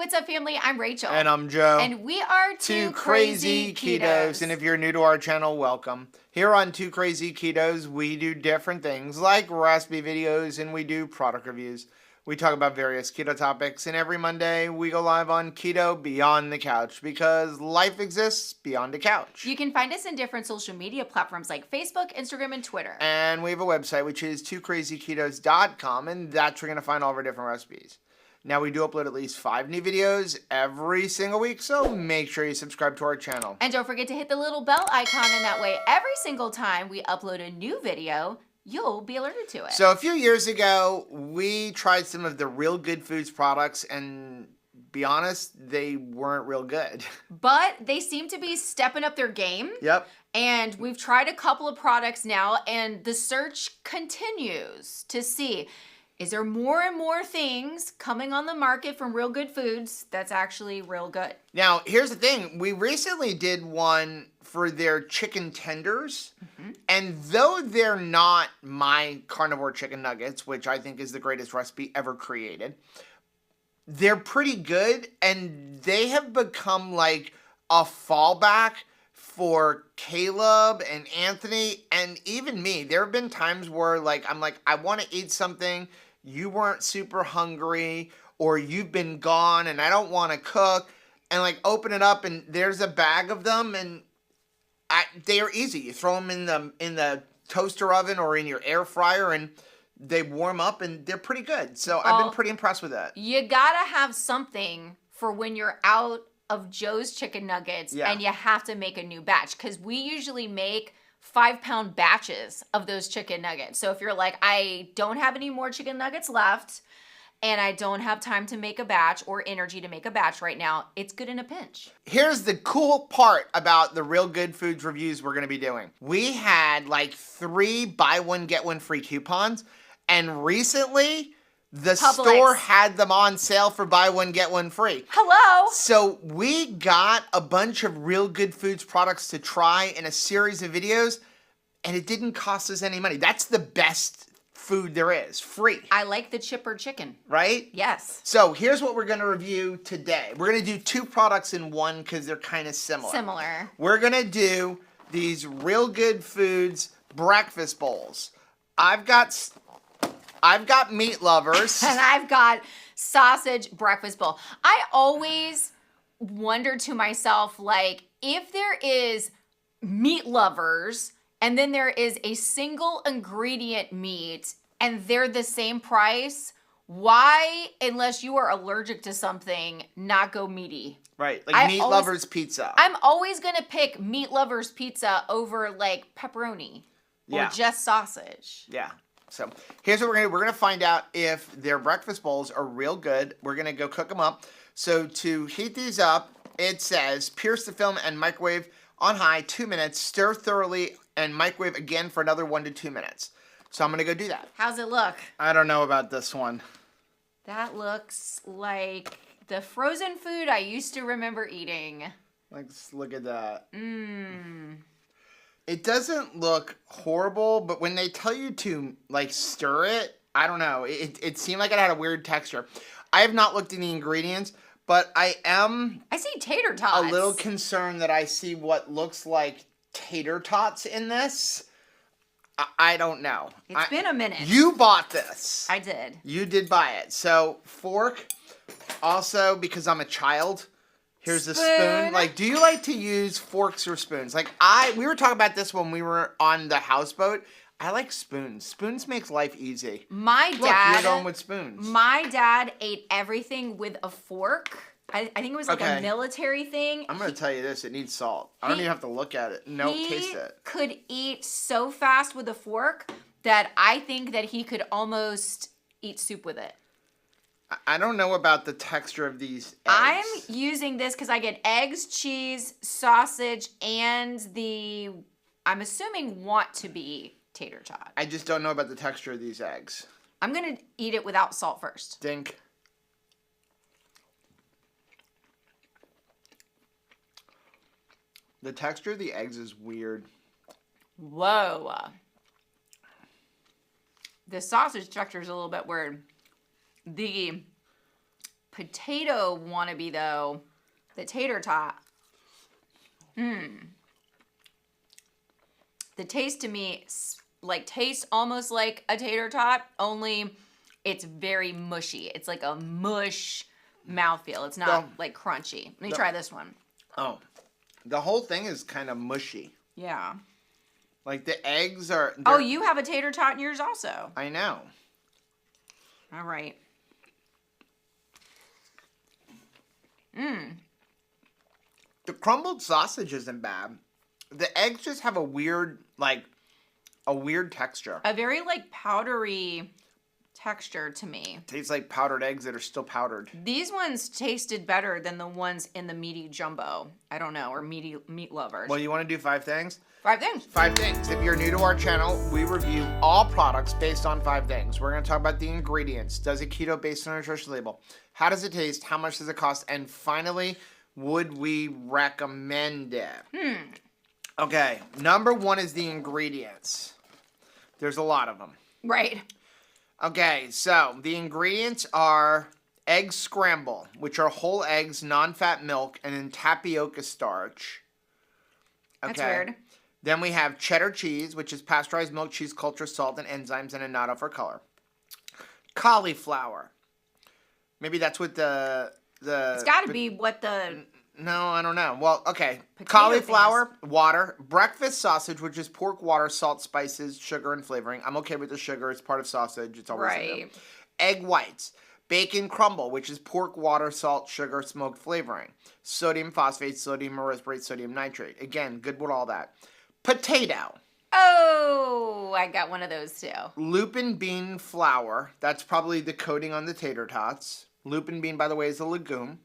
what's up, family? I'm Rachel. And I'm Joe. And we are Two Crazy Ketos. And if you're new to our channel, welcome. Here on Two Crazy Ketos, we do different things like recipe videos and we do product reviews. We talk about various keto topics, and every Monday we go live on Keto Beyond the Couch because life exists beyond the couch. You can find us in different social media platforms like Facebook, Instagram, and Twitter. And we have a website, which is twocrazyketos.com, and that's where you're going to find all of our different recipes. Now, we do upload at least 5 new videos every single week, so make sure you subscribe to our channel. And don't forget to hit the little bell icon, and that way every single time we upload a new video, you'll be alerted to it. So a few years ago, we tried some of the Real Good Foods products, and be honest, they weren't real good. But they seem to be stepping up their game. Yep. And we've tried a couple of products now, and the search continues to see, is there more and more things coming on the market from Real Good Foods that's actually real good? Now, here's the thing. We recently did one for their chicken tenders. Mm-hmm. And though they're not my carnivore chicken nuggets, which I think is the greatest recipe ever created, they're pretty good. And they have become like a fallback for Caleb and Anthony and even me. There have been times where I'm like, I want to eat something. You weren't super hungry, or you've been gone and I don't want to cook, and open it up and there's a bag of them, and they are easy. You throw them in the toaster oven or in your air fryer and they warm up and they're pretty good. So I've been pretty impressed with that. You gotta have something for when you're out of Joe's chicken nuggets and you have to make a new batch, because we usually make 5-pound batches of those chicken nuggets. So if you're like, I don't have any more chicken nuggets left and I don't have time to make a batch or energy to make a batch right now, it's good in a pinch. Here's the cool part about the Real Good Foods reviews we're going to be doing. We had 3 buy one, get one free coupons, and recently the store had them on sale for buy one, get one free. Hello. So we got a bunch of Real Good Foods products to try in a series of videos, and it didn't cost us any money. That's the best food there is, free. I like the chipper chicken. Right? Yes. So here's what we're going to review today. We're going to do 2 products in one because they're kind of similar. We're going to do these Real Good Foods breakfast bowls. I've got meat lovers. And I've got sausage breakfast bowl. I always wonder to myself, if there is meat lovers and then there is a single ingredient meat and they're the same price, why, unless you are allergic to something, not go meaty? Right, meat lovers pizza. I'm always going to pick meat lovers pizza over pepperoni or just sausage. Yeah. So here's what we're gonna find out if their breakfast bowls are real good. We're gonna go cook them up. So to heat these up, it says pierce the film and microwave on high 2 minutes, stir thoroughly, and microwave again for another 1 to 2 minutes. So I'm gonna go do that. How's it look? I don't know about this one. That looks like the frozen food I used to remember eating. Let's look at that. It doesn't look horrible, but when they tell you to, stir it, I don't know. It seemed like it had a weird texture. I have not looked at the ingredients, but I see tater tots. A little concerned that I see what looks like tater tots in this. I don't know. It's been a minute. You bought this. I did. You did buy it. So, fork. Also, because I'm a child, here's a spoon. Do you like to use forks or spoons? We were talking about this when we were on the houseboat. I like spoons. Spoons makes life easy. Look, you're going with spoons. My dad ate everything with a fork. I think it was a military thing. I'm going to tell you this. It needs salt. I don't even have to look at it. No, taste it. He could eat so fast with a fork that I think that he could almost eat soup with it. I don't know about the texture of these eggs. I'm using this because I get eggs, cheese, sausage, and I'm assuming want to be tater tot. I just don't know about the texture of these eggs. I'm going to eat it without salt first. Dink. The texture of the eggs is weird. Whoa. The sausage texture is a little bit weird. The potato wannabe, though, the tater tot. The taste to me, tastes almost like a tater tot, only it's very mushy. It's like a mush mouthfeel. It's not, crunchy. Let me try this one. Oh. The whole thing is kind of mushy. Yeah. Like, the eggs are... Oh, you have a tater tot in yours also. I know. All right. The crumbled sausage isn't bad. The eggs just have a weird texture. A very, powdery texture to me. Tastes like powdered eggs that are still powdered. These ones tasted better than the ones in the meaty jumbo. I don't know, or meat lovers. Well, you want to do 5 things? 5 things. 5 things. If you're new to our channel, we review all products based on 5 things. We're going to talk about the ingredients. Does it keto based on a nutrition label? How does it taste? How much does it cost? And finally, would we recommend it? Okay, number 1 is the ingredients. There's a lot of them. Right. Okay, so the ingredients are egg scramble, which are whole eggs, non-fat milk, and then tapioca starch. Okay. That's weird. Then we have cheddar cheese, which is pasteurized milk, cheese culture, salt, and enzymes, and annatto for color. Cauliflower. Maybe that's what the It's got to be what the... No, I don't know. Well, okay. Potato Cauliflower, water, breakfast sausage, which is pork, water, salt, spices, sugar, and flavoring. I'm okay with the sugar. It's part of sausage. It's always in there. Egg whites. Bacon crumble, which is pork, water, salt, sugar, smoked flavoring. Sodium phosphate, sodium erythrate, sodium nitrate. Again, good with all that. Potato. Oh, I got one of those too. Lupin bean flour. That's probably the coating on the tater tots. Lupin bean, by the way, is a legume.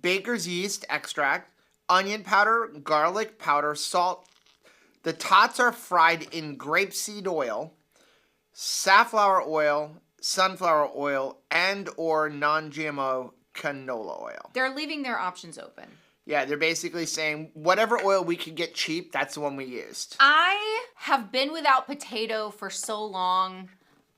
Baker's yeast extract, onion powder, garlic powder, salt. The tots are fried in grapeseed oil, safflower oil, sunflower oil, and or non-GMO canola oil. They're leaving their options open. Yeah, they're basically saying whatever oil we could get cheap, that's the one we used. I have been without potato for so long.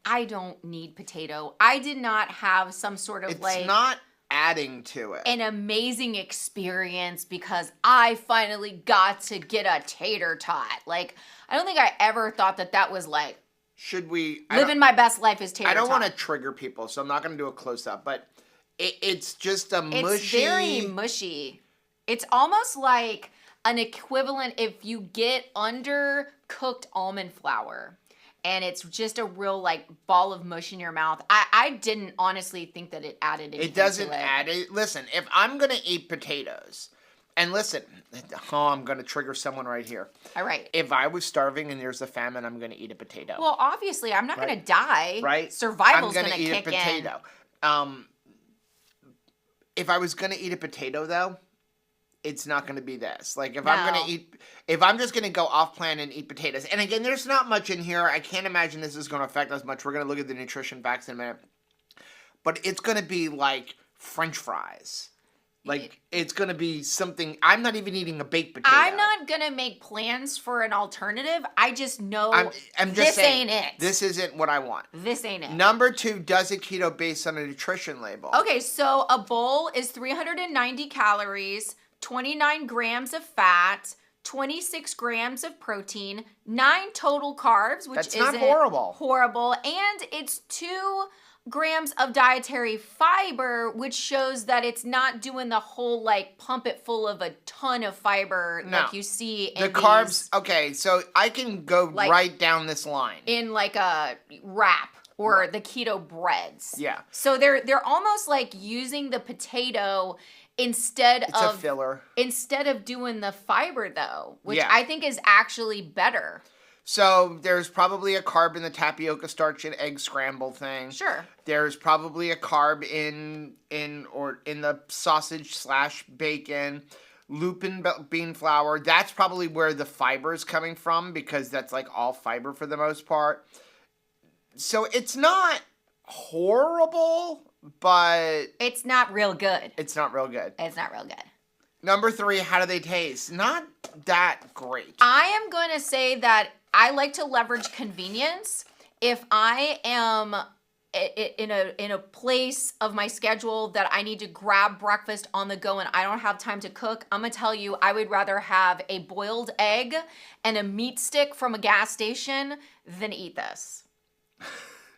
I don't need potato. I did not have some sort of It's not adding to it. An amazing experience because I finally got to get a tater tot. I don't think I ever thought that was should we living my best life is tater tot. I don't want to trigger people, so I'm not going to do a close up, but it's just a mushy. It's very mushy. It's almost like an equivalent if you get undercooked almond flour. And it's just a real, ball of mush in your mouth. I didn't honestly think that it added anything. It doesn't add it. Listen, if I'm going to eat potatoes, and listen, I'm going to trigger someone right here. All right. If I was starving and there's a famine, I'm going to eat a potato. Well, obviously, I'm not going to die. Right? Survival's going to kick in. I'm going to eat a potato. If I was going to eat a potato, though, it's not going to be this. If I'm just going to go off plan and eat potatoes. And again, there's not much in here. I can't imagine this is going to affect us much. We're going to look at the nutrition facts in a minute. But it's going to be like French fries. It's going to be something. I'm not even eating a baked potato. I'm not going to make plans for an alternative. I just know I'm just this saying, ain't it. This isn't what I want. This ain't it. Number 2, does it keto based on a nutrition label? Okay, so a bowl is 390 calories, 29 grams of fat, 26 grams of protein, 9 total carbs, which isn't not horrible, and it's 2 grams of dietary fiber, which shows that it's not doing the whole pump it full of a ton of fiber like you see in the carbs. Okay, so I can go right down this line in a wrap or the keto breads. Yeah. So they're almost using the potato instead of a filler. Instead of doing the fiber though, which I think is actually better. So there's probably a carb in the tapioca starch and egg scramble thing. Sure. There's probably a carb in the sausage / bacon, lupin bean flour. That's probably where the fiber is coming from because that's all fiber for the most part. So it's not horrible, but it's not real good. It's not real good. It's not real good. Number 3, how do they taste? Not that great. I am going to say that I like to leverage convenience. If I am in a place of my schedule that I need to grab breakfast on the go and I don't have time to cook, I'm gonna tell you, I would rather have a boiled egg and a meat stick from a gas station than eat this.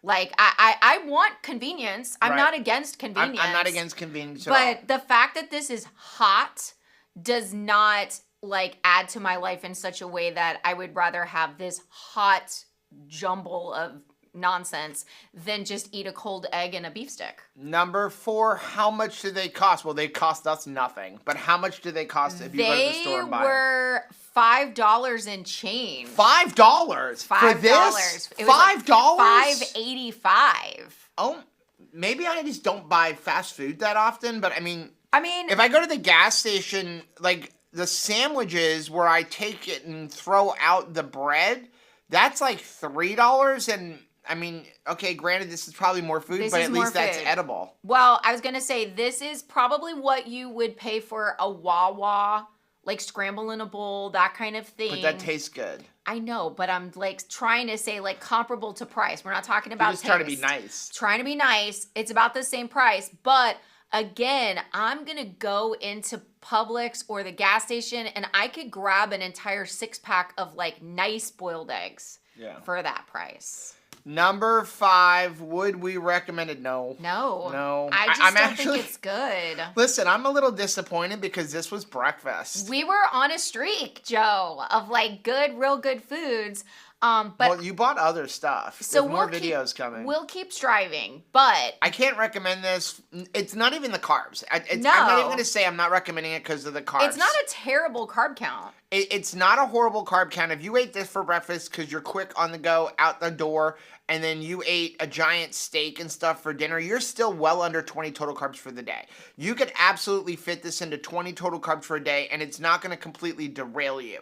Like, I want convenience. I'm Right. not against convenience. I'm not against convenience at all. But the fact that this is hot does not like add to my life in such a way that I would rather have this hot jumble of nonsense than just eat a cold egg and a beef stick. Number 4, how much do they cost? Well, they cost us nothing. But how much do they cost if you go to the store and buy They were $5 and change. $5 for this? It was $5? Like $5.85. Oh, maybe I just don't buy fast food that often, but I mean, if I go to the gas station, like the sandwiches where I take it and throw out the bread, that's like $3. And I mean, okay, granted, this is probably more food, but at least that's edible. Well, I was going to say, this is probably what you would pay for a Wawa, like scramble in a bowl, that kind of thing. But that tastes good. I know, but I'm like trying to say like comparable to price. We're not talking about taste. Trying to be nice. Trying to be nice. It's about the same price. But again, I'm going to go into Publix or the gas station and I could grab an entire 6-pack of like nice boiled eggs for that price. Number 5, would we recommend it? No. No. I just don't think it's good. Listen, I'm a little disappointed because this was breakfast. We were on a streak, Joe, of like real good foods. But well, you bought other stuff. So more videos coming. We'll keep striving, but I can't recommend this. It's not even the carbs. I'm not even going to say I'm not recommending it because of the carbs. It's not a terrible carb count. It's not a horrible carb count. If you ate this for breakfast because you're quick on the go, out the door, and then you ate a giant steak and stuff for dinner, you're still well under 20 total carbs for the day. You could absolutely fit this into 20 total carbs for a day, and it's not going to completely derail you.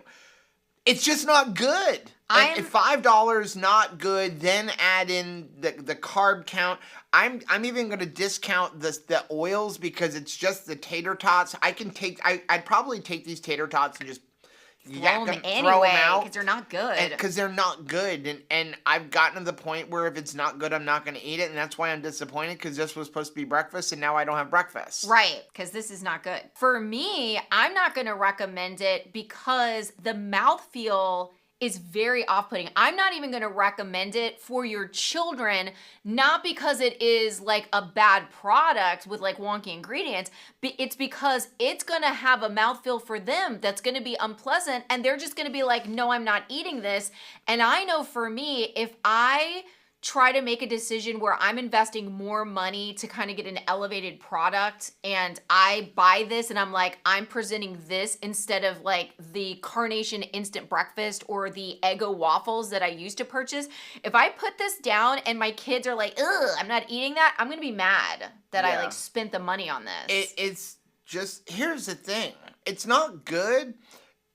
It's just not good. If $5 not good, then add in the carb count. I'm even going to discount the oils because it's just the tater tots. I'd probably take these tater tots and just throw them out because they're not good. Because they're not good, and I've gotten to the point where if it's not good, I'm not going to eat it, and that's why I'm disappointed because this was supposed to be breakfast, and now I don't have breakfast. Right, because this is not good. For me, I'm not going to recommend it because the mouthfeel is very off-putting. I'm not even going to recommend it for your children, not because it is like a bad product with like wonky ingredients, but it's because it's going to have a mouthfeel for them that's going to be unpleasant, and they're just going to be like, no, I'm not eating this. And I know for me, if I try to make a decision where I'm investing more money to kind of get an elevated product and I buy this and I'm like, I'm presenting this instead of like the Carnation instant breakfast or the Eggo waffles that I used to purchase. If I put this down and my kids are like, ugh, I'm not eating that, I'm going to be mad that I like spent the money on this. It's just, here's the thing. It's not good.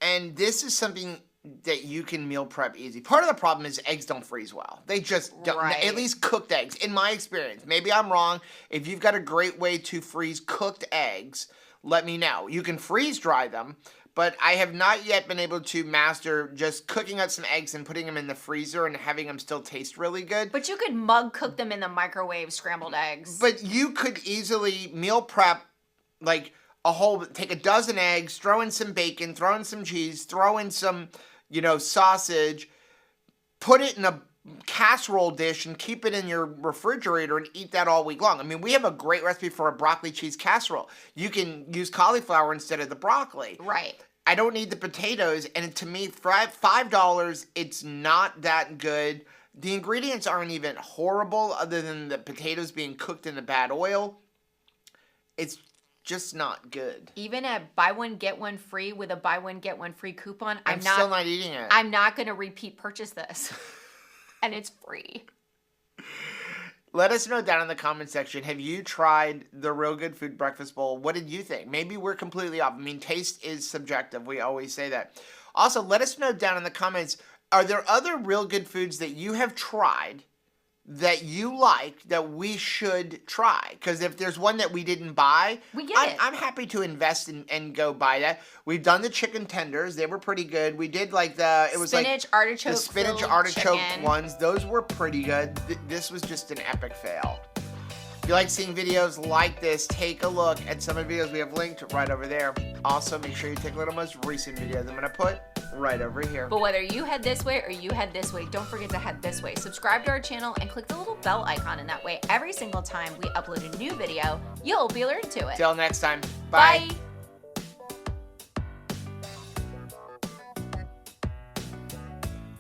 And this is something that you can meal prep easy. Part of the problem is eggs don't freeze well. They just don't. Right. At least cooked eggs, in my experience. Maybe I'm wrong. If you've got a great way to freeze cooked eggs, let me know. You can freeze dry them, but I have not yet been able to master just cooking up some eggs and putting them in the freezer and having them still taste really good. But you could mug cook them in the microwave, scrambled eggs. But you could easily meal prep like take a dozen eggs, throw in some bacon, throw in some cheese, throw in some sausage, put it in a casserole dish and keep it in your refrigerator and eat that all week long. I mean, we have a great recipe for a broccoli cheese casserole. You can use cauliflower instead of the broccoli. Right. I don't need the potatoes, and to me, $5, it's not that good. The ingredients aren't even horrible other than the potatoes being cooked in a bad oil. It's just not good. Even at buy one get one free with a buy one get one free coupon, I'm still not eating it. I'm not going to repeat purchase this. And it's free. Let us know down in the comment section, have you tried the Real Good Food Breakfast Bowl? What did you think? Maybe we're completely off. I mean, taste is subjective. We always say that. Also, let us know down in the comments, are there other Real Good Foods that you have tried that you like that we should try. Because if there's one that we didn't buy, I'm happy to invest in and go buy that. We've done the chicken tenders. They were pretty good. We did like the spinach artichoke, the spinach artichoke ones. Those were pretty good. This was just an epic fail. If you like seeing videos like this, take a look at some of the videos we have linked right over there. Also, make sure you take a look at the most recent videos I'm going to put right over here. But whether you head this way or you head this way, don't forget to head this way. Subscribe to our channel and click the little bell icon, and that way every single time we upload a new video, you'll be alerted to it. Till next time. Bye. Bye.